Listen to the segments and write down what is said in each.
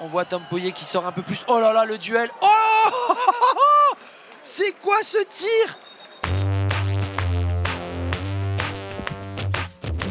On voit Tempoyer qui sort un peu plus. Oh là là, le duel. Oh c'est quoi ce tir?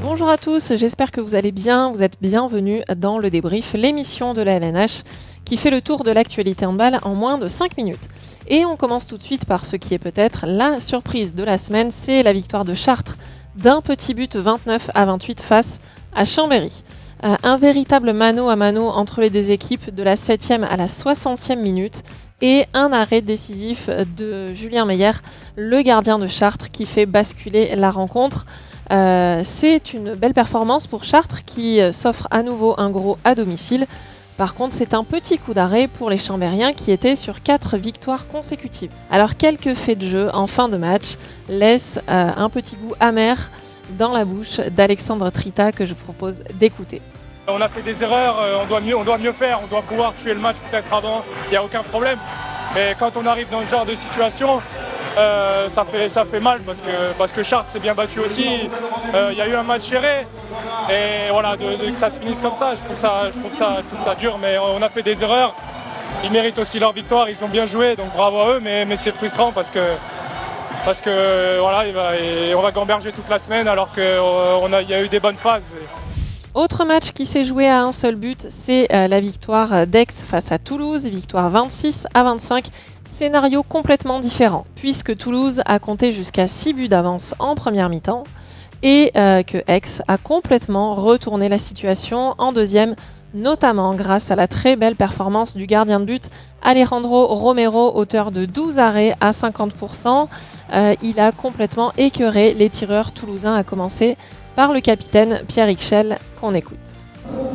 Bonjour à tous, j'espère que vous allez bien. Vous êtes bienvenus dans le débrief, l'émission de la LNH qui fait le tour de l'actualité handball en moins de 5 minutes. Et on commence tout de suite par ce qui est peut-être la surprise de la semaine, c'est la victoire de Chartres d'un petit but 29-28 face à Chambéry. Un véritable mano à mano entre les deux équipes de la 7e à la 60e minute et un arrêt décisif de Julien Meyer, le gardien de Chartres, qui fait basculer la rencontre. C'est une belle performance pour Chartres qui s'offre à nouveau un gros à domicile. Par contre, c'est un petit coup d'arrêt pour les Chambériens qui étaient sur 4 victoires consécutives. Alors, quelques faits de jeu en fin de match laissent un petit goût amer dans la bouche d'Alexandre Trita que je propose d'écouter. On a fait des erreurs, on doit mieux faire, on doit pouvoir tuer le match peut-être avant, il n'y a aucun problème. Mais quand on arrive dans ce genre de situation, ça fait mal parce que Chartres s'est bien battu aussi. Il y a eu un match serré et voilà, que ça se finisse comme ça, je trouve ça dur, mais on a fait des erreurs. Ils méritent aussi leur victoire, ils ont bien joué, donc bravo à eux, mais c'est frustrant parce que voilà, on va gamberger toute la semaine alors qu'il y a eu des bonnes phases. Autre match qui s'est joué à un seul but, c'est la victoire d'Aix face à Toulouse, victoire 26-25. Scénario complètement différent, puisque Toulouse a compté jusqu'à 6 buts d'avance en première mi-temps et que Aix a complètement retourné la situation en deuxième, notamment grâce à la très belle performance du gardien de but Alejandro Romero, auteur de 12 arrêts à 50%. Il a complètement écœuré les tireurs toulousains, à commencer par le capitaine Pierre Ixchel, qu'on écoute.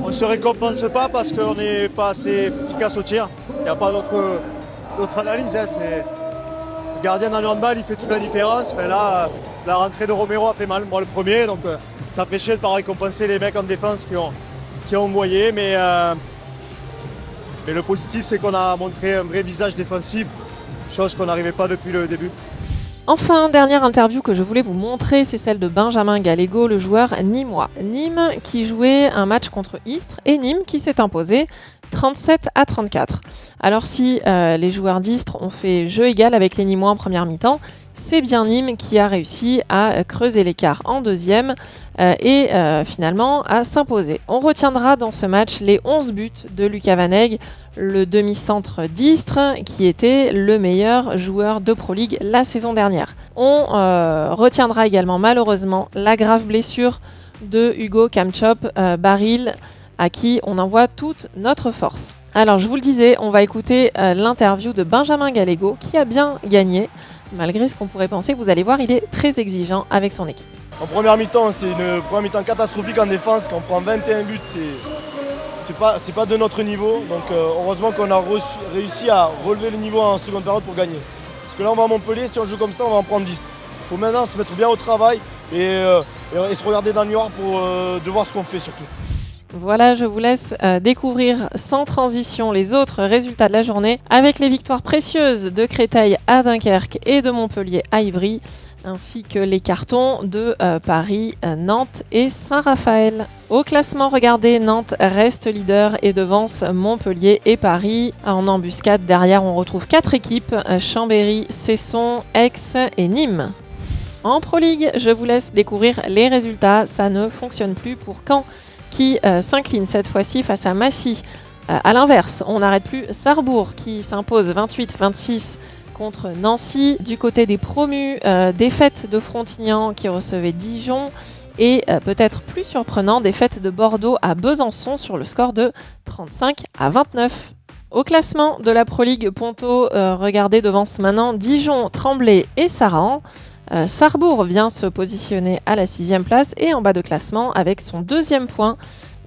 On ne se récompense pas parce qu'on n'est pas assez efficace au tir. Il n'y a pas d'autre analyse. Le gardien dans le handball, il fait toute la différence. Mais là, la rentrée de Romero a fait mal, moi le premier. Donc ça fait chier de ne pas récompenser les mecs en défense qui ont envoyé. Mais le positif, c'est qu'on a montré un vrai visage défensif, chose qu'on n'arrivait pas depuis le début. Enfin, dernière interview que je voulais vous montrer, c'est celle de Benjamin Gallego, le joueur nîmois. Nîmes qui jouait un match contre Istres et Nîmes qui s'est imposé 37-34. Alors si les joueurs d'Istres ont fait jeu égal avec les Nîmois en première mi-temps, c'est bien Nîmes qui a réussi à creuser l'écart en deuxième et finalement à s'imposer. On retiendra dans ce match les 11 buts de Lucas Vaneg, le demi-centre d'Istres, qui était le meilleur joueur de Pro League la saison dernière. On retiendra également malheureusement la grave blessure de Hugo Kamchop Baril, à qui on envoie toute notre force. Alors je vous le disais, on va écouter l'interview de Benjamin Gallego qui a bien gagné. Malgré ce qu'on pourrait penser, vous allez voir, il est très exigeant avec son équipe. En première mi-temps, c'est une première mi-temps catastrophique en défense. Quand on prend 21 buts, c'est pas de notre niveau. Donc heureusement qu'on a réussi à relever le niveau en seconde période pour gagner. Parce que là, on va à Montpellier, si on joue comme ça, on va en prendre 10. Il faut maintenant se mettre bien au travail et se regarder dans le miroir pour de voir ce qu'on fait surtout. Voilà, je vous laisse découvrir sans transition les autres résultats de la journée avec les victoires précieuses de Créteil à Dunkerque et de Montpellier à Ivry, ainsi que les cartons de Paris, Nantes et Saint-Raphaël. Au classement, regardez, Nantes reste leader et devance Montpellier et Paris. En embuscade, derrière, on retrouve 4 équipes, Chambéry, Cesson, Aix et Nîmes. En Pro League, je vous laisse découvrir les résultats. Ça ne fonctionne plus pour Caen, qui s'incline cette fois-ci face à Massy. À l'inverse, on n'arrête plus Sarrebourg qui s'impose 28-26 contre Nancy. Du côté des promus, défaite de Frontignan qui recevait Dijon et peut-être plus surprenant, défaite de Bordeaux à Besançon sur le score de 35-29. Au classement de la Pro League, Ponto, regardez, devance maintenant Dijon, Tremblay et Saran. Sarrebourg vient se positionner à la 6e place et en bas de classement avec son 2e point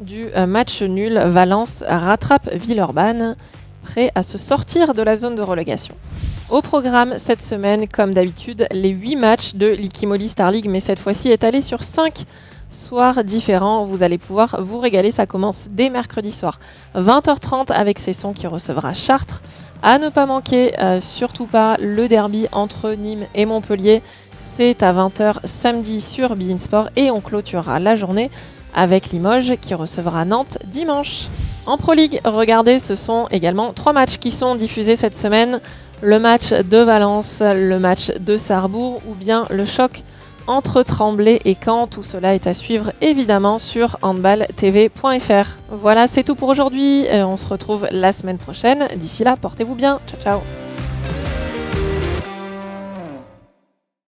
du match nul. Valence rattrape Villeurbanne, prêt à se sortir de la zone de relégation. Au programme cette semaine, comme d'habitude, les 8 matchs de l'Ikimoli Star League, mais cette fois-ci étalés sur 5 soirs différents. Vous allez pouvoir vous régaler, ça commence dès mercredi soir. 20h30 avec Cesson qui recevra Chartres. À ne pas manquer, surtout pas, le derby entre Nîmes et Montpellier. C'est à 20h samedi sur beIN Sport et on clôturera la journée avec Limoges qui recevra Nantes dimanche. En Pro League, regardez, ce sont également 3 matchs qui sont diffusés cette semaine. Le match de Valence, le match de Sarrebourg ou bien le choc entre Tremblay et Caen. Tout cela est à suivre évidemment sur handballtv.fr. Voilà, c'est tout pour aujourd'hui. On se retrouve la semaine prochaine. D'ici là, portez-vous bien. Ciao, ciao.